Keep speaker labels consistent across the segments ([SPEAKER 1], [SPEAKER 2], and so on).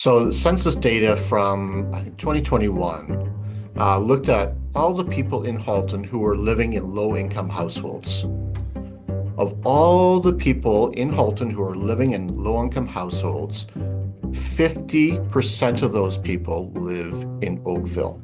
[SPEAKER 1] So the census data from, I think, 2021 looked at all the people in Halton who were living in low-income households. Of all the people in Halton who are living in low-income households, 50% of those people live in Oakville.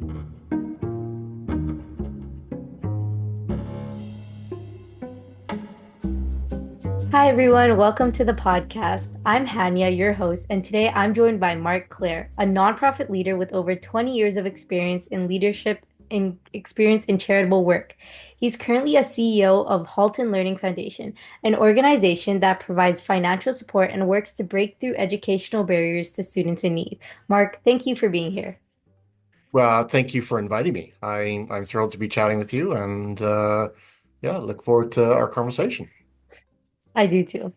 [SPEAKER 2] Hi, everyone. Welcome to the podcast. I'm Haniyah, your host, and today I'm joined by Mark Clare, a nonprofit leader with over 20 years of experience in leadership in experience in charitable work. He's currently a CEO of Halton Learning Foundation, an organization that provides financial support and works to break through educational barriers to students in need. Mark, thank you for being here.
[SPEAKER 1] Well, thank you for inviting me. I'm thrilled to be chatting with you, and yeah, look forward to our conversation.
[SPEAKER 2] I do too.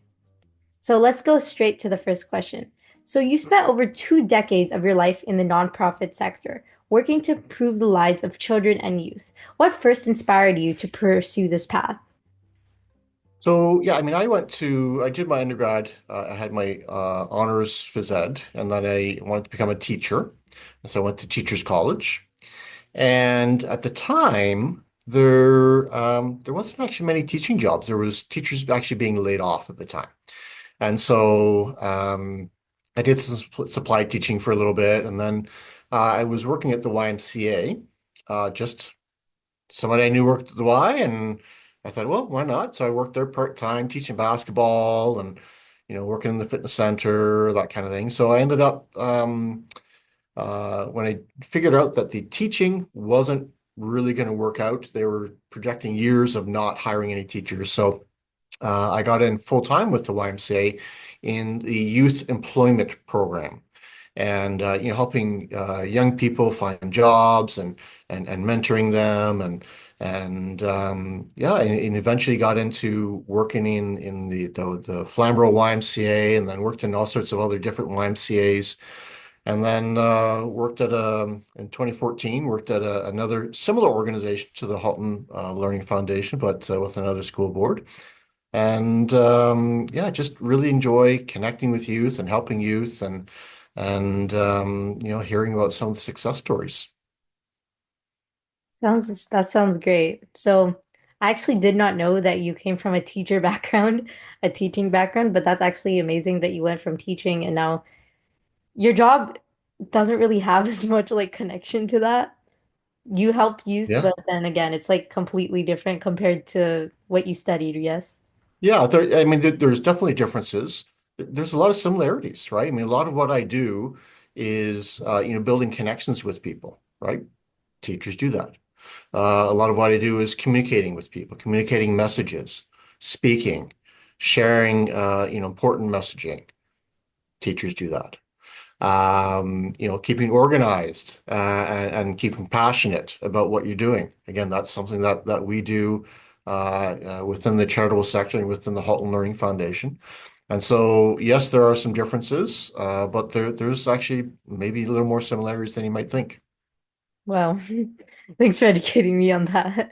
[SPEAKER 2] So let's go straight to the first question. So you spent over 2 decades of your life in the nonprofit sector, working to improve the lives of children and youth. What first inspired you to pursue this path?
[SPEAKER 1] So yeah, I mean, I did my undergrad. I had my honors phys ed, and then I wanted to become a teacher. And so I went to Teachers College. And at the time, there wasn't actually many teaching jobs. There was teachers actually being laid off at the time. And so I did some supply teaching for a little bit, and then I was working at the YMCA, just somebody I knew worked at the Y, and I thought, well, why not? So I worked there part-time, teaching basketball and, working in the fitness center, that kind of thing. So I ended up, when I figured out that the teaching wasn't really going to work out, they were projecting years of not hiring any teachers. So I got in full-time with the YMCA in the youth employment program and helping young people find jobs and mentoring them and eventually got into working in the Flamborough YMCA, and then worked in all sorts of other different YMCA's, and then worked at a in 2014 worked at another similar organization to the Halton Learning Foundation, but with another school board. And yeah, just really enjoy connecting with youth and helping youth and hearing about some of the success stories.
[SPEAKER 2] That sounds great. So I actually did not know that you came from a teacher background, a teaching background, but that's actually amazing that you went from teaching and now your job doesn't really have as much like connection to that. You help youth,
[SPEAKER 1] Yeah.
[SPEAKER 2] but then again, it's like completely different compared to what you studied, yes?
[SPEAKER 1] Yeah, I mean, there's definitely differences. There's a lot of similarities, right? I mean, a lot of what I do is, building connections with people, right? Teachers do that. A lot of what I do is communicating with people, communicating messages, speaking, sharing, important messaging. Teachers do that. Keeping organized and keeping passionate about what you're doing. Again, that's something that we do within the charitable sector and within the Halton Learning Foundation. And so, yes, there are some differences, but there's actually maybe a little more similarities than you might think.
[SPEAKER 2] Well, thanks for educating me on that.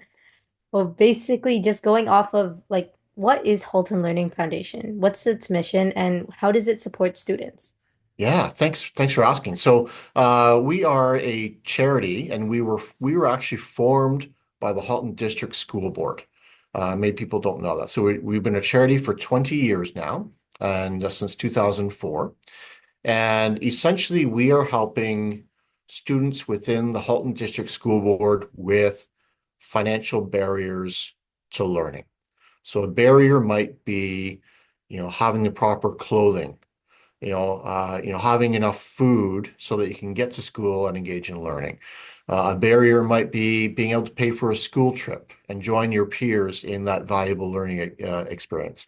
[SPEAKER 2] Well, basically, just going off of like, what is Halton Learning Foundation? What's its mission and how does it support students?
[SPEAKER 1] Yeah, thanks for asking. So, we are a charity, and we were actually formed by the Halton District School Board. Many people don't know that. So we've been a charity for 20 years now, and since 2004. And essentially, we are helping students within the Halton District School Board with financial barriers to learning. So a barrier might be, having the proper clothing, having enough food so that you can get to school and engage in learning. A barrier might be being able to pay for a school trip and join your peers in that valuable learning experience.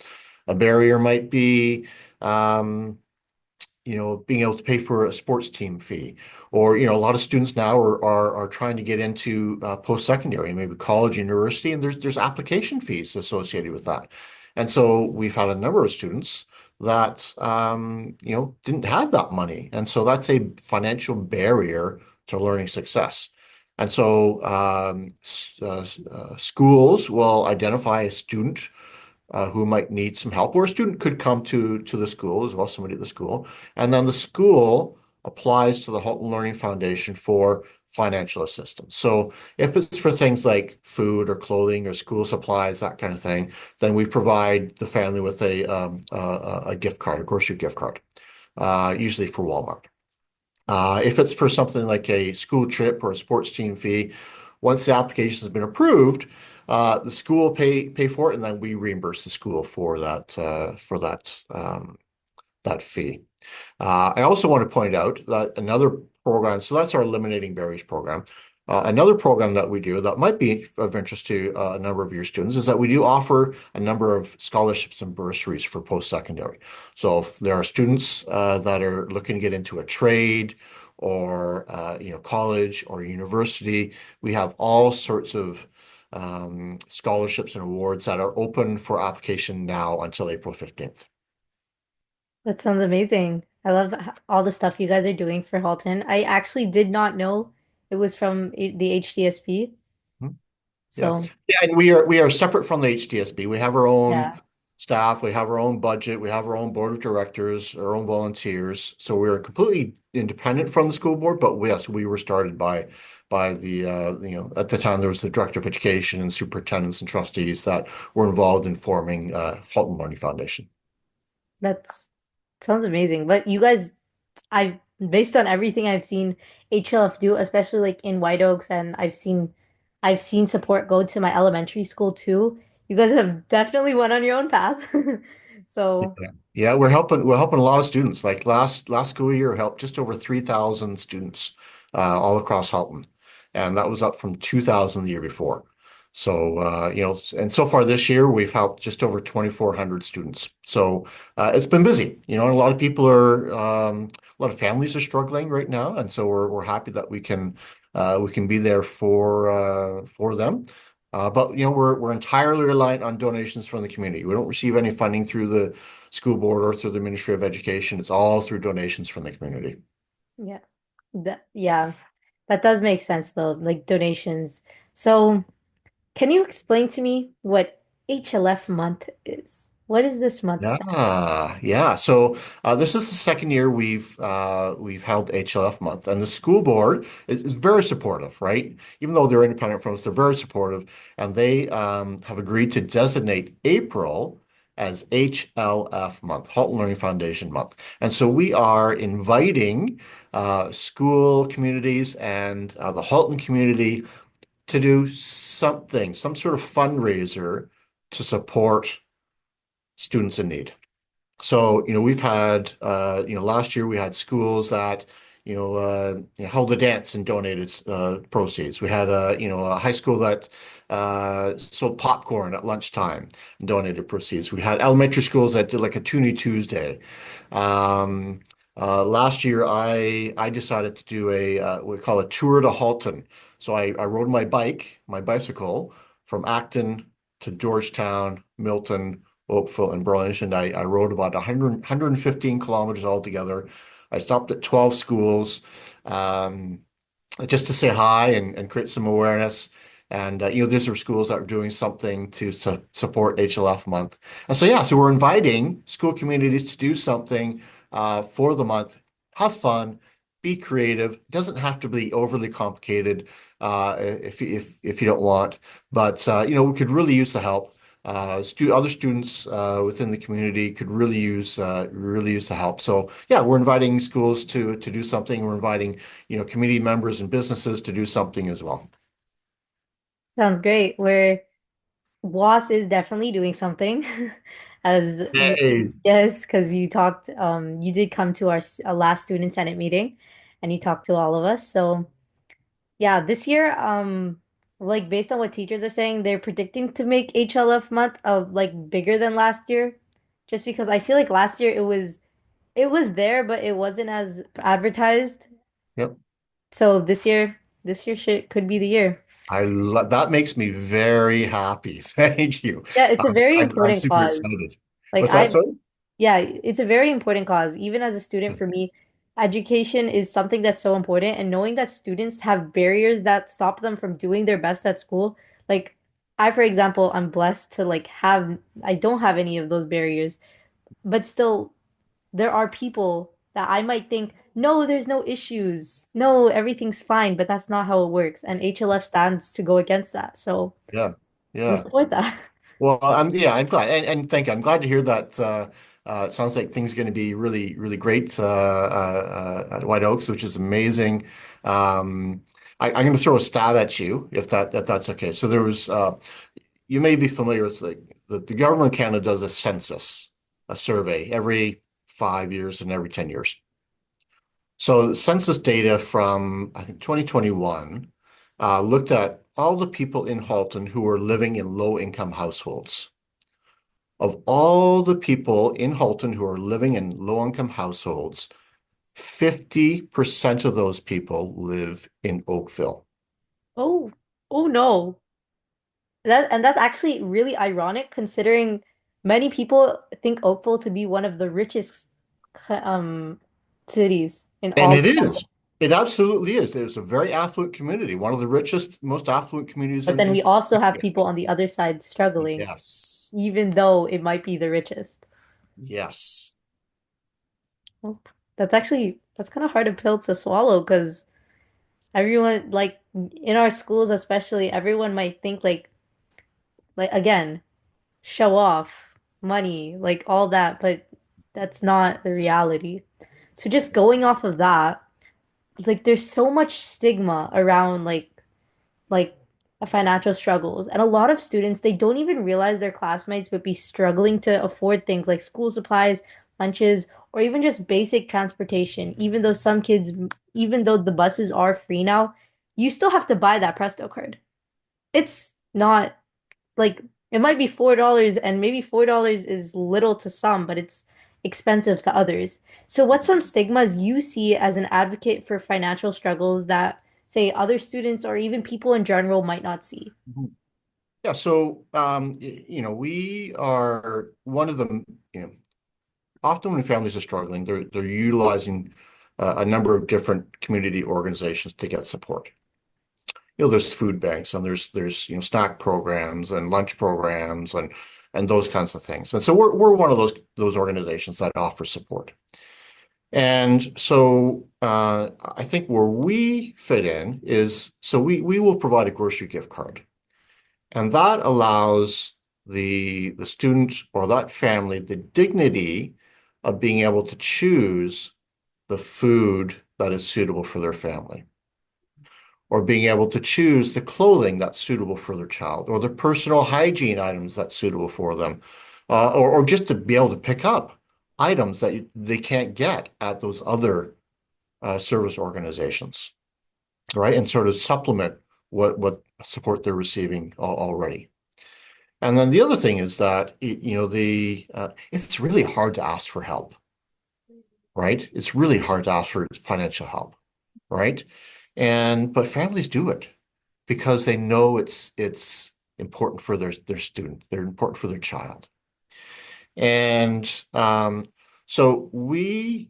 [SPEAKER 1] A barrier might be, being able to pay for a sports team fee, or a lot of students now are trying to get into post-secondary, maybe college, university, and there's application fees associated with that. And so we've had a number of students that didn't have that money, and so that's a financial barrier to learning success. And so schools will identify a student who might need some help, or a student could come to the school as well, somebody at the school, and then the school applies to the Halton Learning Foundation for financial assistance. So if it's for things like food or clothing or school supplies, that kind of thing, then we provide the family with a gift card, a grocery gift card, usually for Walmart. If it's for something like a school trip or a sports team fee, once the application has been approved, the school will pay for it, and then we reimburse the school for that fee. I also want to point out that another program, so that's our Eliminating Barriers program. Another program that we do that might be of interest to a number of your students is that we do offer a number of scholarships and bursaries for post-secondary. So if there are students that are looking to get into a trade or college or university, we have all sorts of scholarships and awards that are open for application now until April 15th.
[SPEAKER 2] That sounds amazing. I love all the stuff you guys are doing for Halton. I actually did not know it was from the HDSP.
[SPEAKER 1] Yeah.
[SPEAKER 2] So,
[SPEAKER 1] Yeah, and we are separate from the HDSB. We have our own
[SPEAKER 2] yeah,
[SPEAKER 1] staff, we have our own budget, we have our own board of directors, our own volunteers. So we are completely independent from the school board, but yes, we were started by the at the time there was the director of education and superintendents and trustees that were involved in forming Halton Learning Foundation.
[SPEAKER 2] that's sounds amazing. But you guys, I've based on everything I've seen HLF do, especially like in White Oaks, and I've seen support go to my elementary school too. You guys have definitely went on your own path.
[SPEAKER 1] Yeah.
[SPEAKER 2] So,
[SPEAKER 1] Yeah, we're helping a lot of students. Like last school year, we helped just over 3,000 students all across Halton. And that was up from 2,000 the year before. So and so far this year we've helped just over 2,400 students. So it's been busy. And a lot of people are a lot of families are struggling right now. And so we're happy that we can be there for them. But we're entirely reliant on donations from the community. We don't receive any funding through the school board or through the Ministry of Education. It's all through donations from the community.
[SPEAKER 2] yeah. Yeah, that does make sense though, like donations. So, can you explain to me what HLF month is? What is this month stand?
[SPEAKER 1] Yeah. So this is the second year we've held HLF month, and the school board is very supportive, right? Even though they're independent from us, they're very supportive, and they have agreed to designate April as HLF month, Halton Learning Foundation month. And so we are inviting school communities and the Halton community to do something, some sort of fundraiser to support students in need. So, we've had, last year we had schools that, held a dance and donated proceeds. We had a high school that sold popcorn at lunchtime and donated proceeds. We had elementary schools that did like a Toonie Tuesday. Last year, I decided to do what we call a tour to Halton. So I rode my bicycle from Acton to Georgetown, Milton, Oakville, and Burlington. I rode about 115 kilometers altogether. I stopped at 12 schools um, just to say hi and create some awareness. And these are schools that are doing something to support HLF month. And so yeah, so we're inviting school communities to do something for the month. Have fun, be creative. It doesn't have to be overly complicated if you don't want, but we could really use the help. Other students within the community could really use the help. So yeah, we're inviting schools to do something. We're inviting community members and businesses to do something as well.
[SPEAKER 2] Sounds great. Where WOSS is definitely doing something. As you,
[SPEAKER 1] Yay.
[SPEAKER 2] yes, because you did come to our last student senate meeting and you talked to all of us. So yeah, this year, like based on what teachers are saying, they're predicting to make HLF month like bigger than last year. Just because I feel like last year it was there, but it wasn't as advertised.
[SPEAKER 1] Yep.
[SPEAKER 2] So this year could be the year.
[SPEAKER 1] That makes me very happy. Thank you.
[SPEAKER 2] Yeah, it's a very
[SPEAKER 1] I'm
[SPEAKER 2] important
[SPEAKER 1] super
[SPEAKER 2] cause.
[SPEAKER 1] excited.
[SPEAKER 2] Like
[SPEAKER 1] What's that,
[SPEAKER 2] I
[SPEAKER 1] sorry?
[SPEAKER 2] Yeah, it's a very important cause. Even as a student, for me, education is something that's so important. And knowing that students have barriers that stop them from doing their best at school. Like for example, I'm blessed to I don't have any of those barriers, but still there are people that I might think, no, there's no issues. No, everything's fine, but that's not how it works. And HLF stands to go against that. So
[SPEAKER 1] Yeah.
[SPEAKER 2] we
[SPEAKER 1] Yeah.
[SPEAKER 2] support that.
[SPEAKER 1] Well, I'm glad, and thank you. I'm glad to hear that. It sounds like things are going to be really, really great at White Oaks, which is amazing. I'm going to throw a stat at you, if that's okay. So there was, you may be familiar with the government of Canada does a census, a survey every 5 years and every 10 years. So the census data from I think 2021 looked at all the people in Halton who were living in low-income households. Of all the people in Halton who are living in low-income households, 50% of those people live in Oakville.
[SPEAKER 2] Oh, oh no. That's actually really ironic considering many people think Oakville to be one of the richest um cities in
[SPEAKER 1] And
[SPEAKER 2] all
[SPEAKER 1] it
[SPEAKER 2] of Canada.
[SPEAKER 1] is. It absolutely is. It's a very affluent community, one of the richest, most affluent communities
[SPEAKER 2] But then
[SPEAKER 1] in
[SPEAKER 2] we also have
[SPEAKER 1] Canada.
[SPEAKER 2] people on the other side struggling,
[SPEAKER 1] Yes.
[SPEAKER 2] even though it might be the richest.
[SPEAKER 1] Yes.
[SPEAKER 2] Well, that's kind of hard a pill to swallow because everyone like in our schools especially, everyone might think like again, show off, money, like all that, but that's not the reality. So just going off of that, like there's so much stigma around like financial struggles. And a lot of students, they don't even realize their classmates would be struggling to afford things like school supplies, lunches, or even just basic transportation. Even though the buses are free now, you still have to buy that Presto card. It's not like it might be $4 and maybe $4 is little to some, but it's expensive to others. So what's some stigmas you see as an advocate for financial struggles that say other students or even people in general might not see?
[SPEAKER 1] Mhm. Yeah, so we are one of the, you know, often when families are struggling, they're utilizing a number of different community organizations to get support. There's food banks and there's snack programs and lunch programs and those kinds of things. And so we're one of those organizations that offer support. And so I think where we fit in is so we will provide a grocery gift card. And that allows the student or that family the dignity of being able to choose the food that is suitable for their family, or being able to choose the clothing that's suitable for their child, or the personal hygiene items that's suitable for them, or just to be able to pick up items that they can't get at those other service organizations, right? And sort of supplement what support they're receiving already. And then the other thing is that it's really hard to ask for help, right? It's really hard to ask for financial help, right? And but families do it because they know it's important for their student, they're important for their child. And so when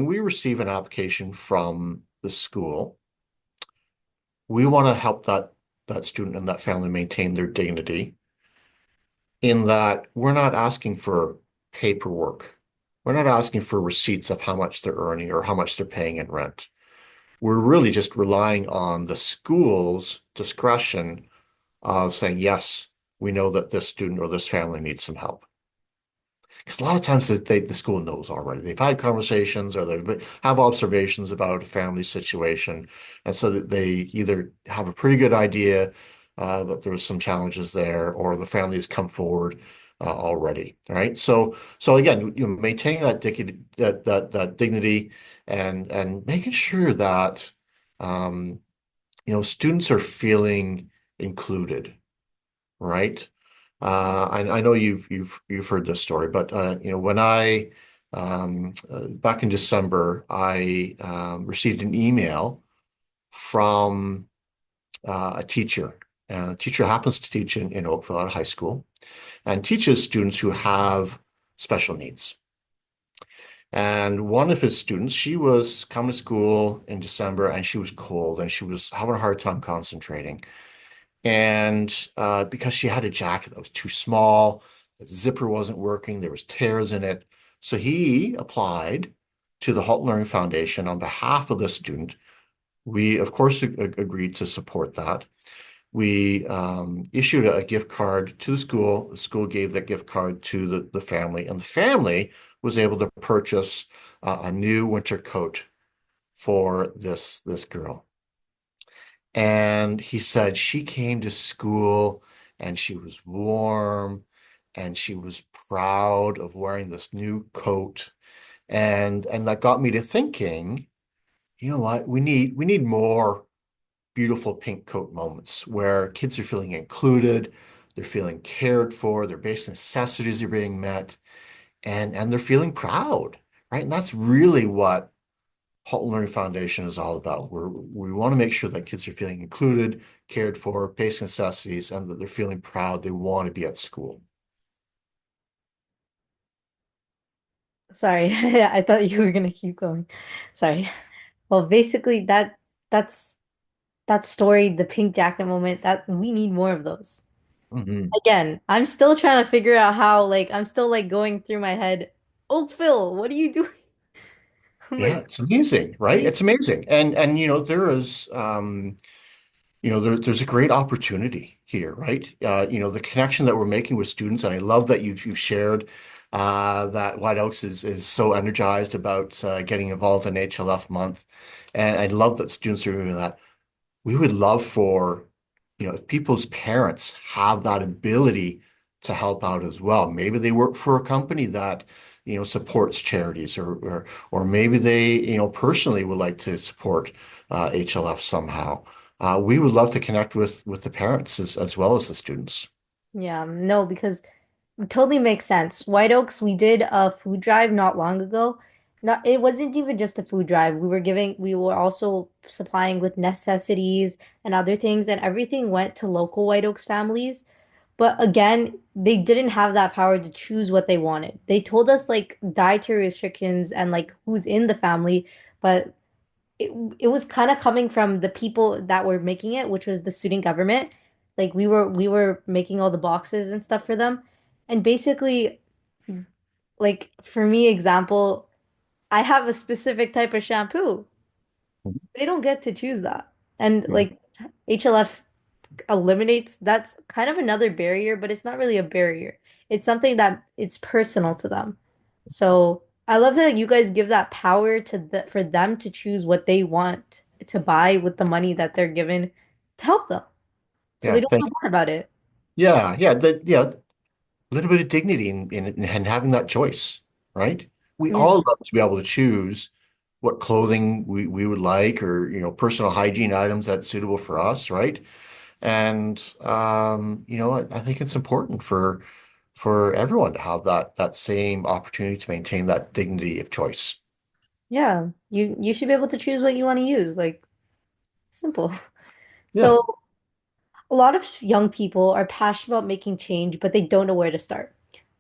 [SPEAKER 1] we receive an application from the school, we want to help that student and that family maintain their dignity in that we're not asking for paperwork. We're not asking for receipts of how much they're earning or how much they're paying in rent. We're really just relying on the school's discretion of saying, yes, we know that this student or this family needs some help. Because a lot of times the school knows already. They've had conversations or they have observations about a family situation. And so that they either have a pretty good idea that there was some challenges there or the family has come forward already. Right. So again, maintaining that dignity, that dignity and making sure that students are feeling included, right? I know you've heard this story, but when I back in December, I received an email from a teacher, and a teacher happens to teach in Oakville at a high school, and teaches students who have special needs. And one of his students, she was coming to school in December, and she was cold, and she was having a hard time concentrating. And because she had a jacket that was too small, the zipper wasn't working, there was tears in it. So he applied to the Halton Learning Foundation on behalf of the student. We, of course, agreed to support that. We issued a gift card to the school. The school gave that gift card to the family, and the family was able to purchase a new winter coat for this girl. And he said she came to school and she was warm and she was proud of wearing this new coat. And that got me to thinking, you know what? We need more beautiful pink coat moments where kids are feeling included, they're feeling cared for, their basic necessities are being met, and they're feeling proud, right? And that's really what Halton Learning Foundation is all about. We want to make sure that kids are feeling included, cared for, basic necessities, and that they're feeling proud. They want to be at school.
[SPEAKER 2] Sorry, I thought you were gonna keep going. Sorry. Well, basically that's that story, the pink jacket moment, that we need more of those.
[SPEAKER 1] Mhm.
[SPEAKER 2] Again, I'm still trying to figure out how, like, I'm still like going through my head, Oakville, what are you doing? I'm
[SPEAKER 1] Yeah,
[SPEAKER 2] like,
[SPEAKER 1] it's amazing, right? It's amazing. And there is there's a great opportunity here, right? The connection that we're making with students, and I love that you've shared that White Oaks is so energized about getting involved in HLF month, and I love that students are doing that. We would love for, if people's parents have that ability to help out as well. Maybe they work for a company that, supports charities or maybe they, personally would like to support HLF somehow. We would love to connect with the parents as well as the students.
[SPEAKER 2] yeah, no, because it totally makes sense. White Oaks, we did a food drive not long ago. Not, it wasn't even just a food drive. We were also supplying with necessities and other things, and everything went to local White Oaks families. But again, they didn't have that power to choose what they wanted. They told us like dietary restrictions and like who's in the family, but it was kind of coming from the people that were making it, which was the student government. Like we were making all the boxes and stuff for them. And basically, like for me, example, I have a specific type of shampoo. They don't get to choose that. And
[SPEAKER 1] Mhm.
[SPEAKER 2] like HLF eliminates that's kind of another barrier, but it's not really a barrier. It's something that it's personal to them. So I love that you guys give that power to for them to choose what they want to buy with the money that they're given to help them. So
[SPEAKER 1] Yeah,
[SPEAKER 2] they don't
[SPEAKER 1] thank
[SPEAKER 2] feel bad about it.
[SPEAKER 1] yeah, a little bit of dignity in having that choice, right? We
[SPEAKER 2] Yeah.
[SPEAKER 1] all love to be able to choose what clothing we would like or, personal hygiene items that's suitable for us, right? And I think it's important for everyone to have that same opportunity to maintain that dignity of choice.
[SPEAKER 2] Yeah. You should be able to choose what you want to use. Like simple.
[SPEAKER 1] Yeah.
[SPEAKER 2] So a lot of young people are passionate about making change, but they don't know where to start.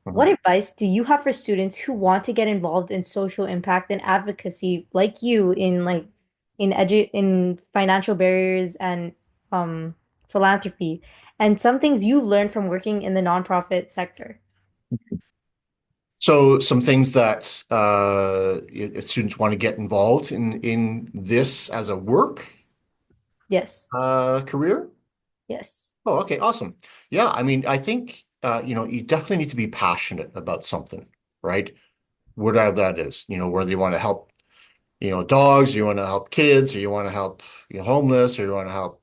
[SPEAKER 2] What
[SPEAKER 1] Mhm.
[SPEAKER 2] advice do you have for students who want to get involved in social impact and advocacy like you in like in financial barriers and um philanthropy and some things you've learned from working in the nonprofit sector?
[SPEAKER 1] So some things that if students want to get involved in this as a work
[SPEAKER 2] Yes.
[SPEAKER 1] career.
[SPEAKER 2] Yes.
[SPEAKER 1] Oh, okay, awesome. Yeah, I mean, I think you definitely need to be passionate about something, right? Whatever that is, whether you want to help, dogs, or you want to help kids, or you want to help, homeless, or you want to help,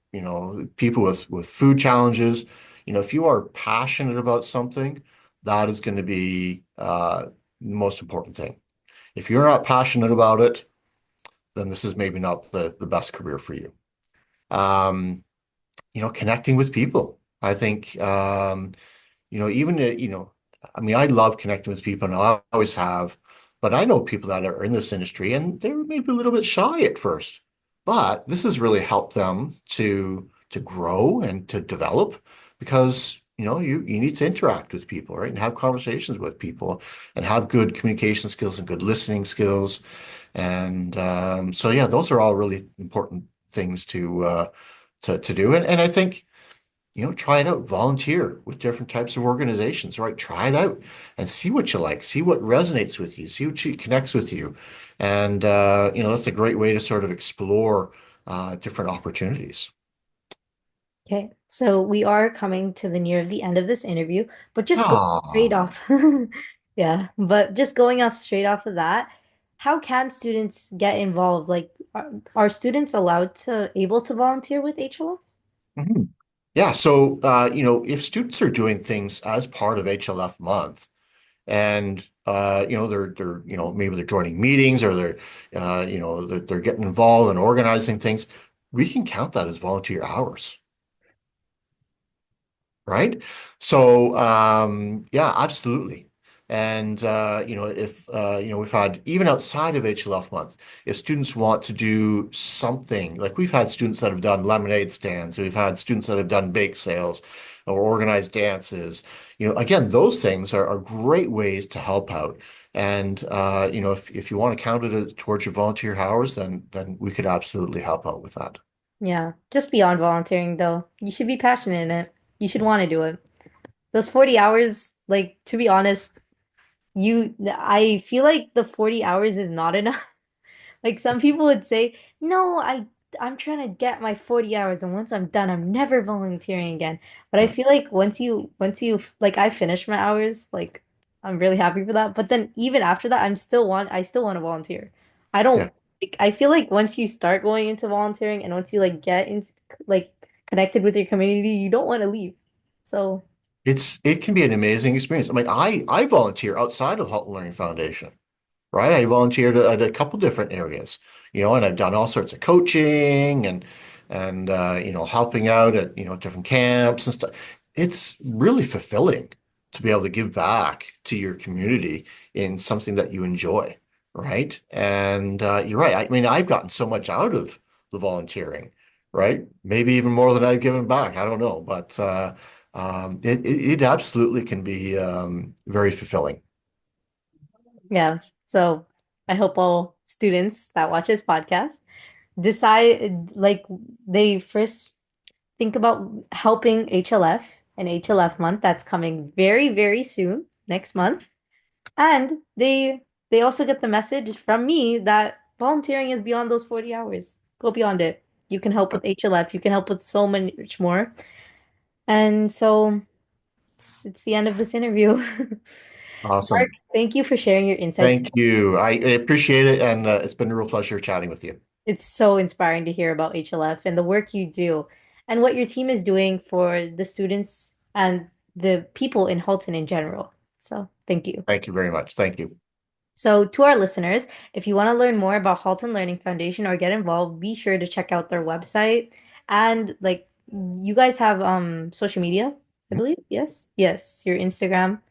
[SPEAKER 1] people with food challenges. If you are passionate about something, that is going to be the most important thing. If you're not passionate about it, then this is maybe not the best career for you. Um, connecting with people. I think even I mean, I love connecting with people, and I always have. But I know people that are in this industry, and they were maybe a little bit shy at first. But this has really helped them to grow and to develop because you need to interact with people, right, and have conversations with people, and have good communication skills and good listening skills. And so yeah, those are all really important things to do. And I think. try it out, volunteer with different types of organizations, right? Try it out and see what you like, see what resonates with you, see what connects with you. And, that's a great way to sort of explore different opportunities.
[SPEAKER 2] Okay, so we are coming to the near the end of this interview, but just go straight
[SPEAKER 1] Ah.
[SPEAKER 2] off. Yeah, but just going off straight off of that, how can students get involved? Like, are students allowed to able to volunteer with HLF?
[SPEAKER 1] Mhm. Yeah, so if students are doing things as part of HLF month, and they're maybe they're joining meetings or they're getting involved in organizing things, we can count that as volunteer hours, right? So yeah, absolutely. And if we've had even outside of HLF month, if students want to do something, like we've had students that have done lemonade stands, we've had students that have done bake sales or organized dances. Again, those things are great ways to help out. And if you want to count it towards your volunteer hours, then we could absolutely help out with that.
[SPEAKER 2] Yeah, just beyond volunteering though. You should be passionate in it. You should want to do it. Those 40 hours, like to be honest, I feel like the 40 hours is not enough. Like some people would say, "No, I'm trying to get my 40 hours and once I'm done, I'm never volunteering again." But I
[SPEAKER 1] Yeah.
[SPEAKER 2] feel like once you like I finish my hours, like I'm really happy for that. But then even after that, I still want to volunteer. I
[SPEAKER 1] Yeah.
[SPEAKER 2] don't like I feel like once you start going into volunteering and once you like get into like connected with your community, you don't want to leave. So,
[SPEAKER 1] It can be an amazing experience. I mean, I volunteer outside of Halton Learning Foundation, right? I volunteered at a couple different areas, and I've done all sorts of coaching and helping out at different camps and stuff. It's really fulfilling to be able to give back to your community in something that you enjoy, right? And you're right. I mean, I've gotten so much out of the volunteering, right? Maybe even more than I've given back. I don't know, but it absolutely can be very fulfilling.
[SPEAKER 2] yeah. So, I hope all students that watch this podcast decide like they first think about helping HLF and HLF month that's coming very, very soon, next month. And they also get the message from me that volunteering is beyond those 40 hours. Go beyond it. You can help with HLF. You can help with so much more. And so it's the end of this interview. Mark,
[SPEAKER 1] Awesome.
[SPEAKER 2] thank you for sharing your insights.
[SPEAKER 1] Thank you. I appreciate it, and it's been a real pleasure chatting with you.
[SPEAKER 2] It's so inspiring to hear about HLF and the work you do and what your team is doing for the students and the people in Halton in general. So, thank you.
[SPEAKER 1] Thank you very much. Thank you.
[SPEAKER 2] So, to our listeners, if you want to learn more about Halton Learning Foundation or get involved, be sure to check out their website. And like you guys have social media, I believe. Yes. Yes, your Instagram.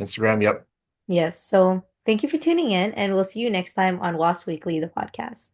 [SPEAKER 1] Instagram, yep.
[SPEAKER 2] Yes. So, thank you for tuning in and we'll see you next time on WOSS Weekly, the podcast.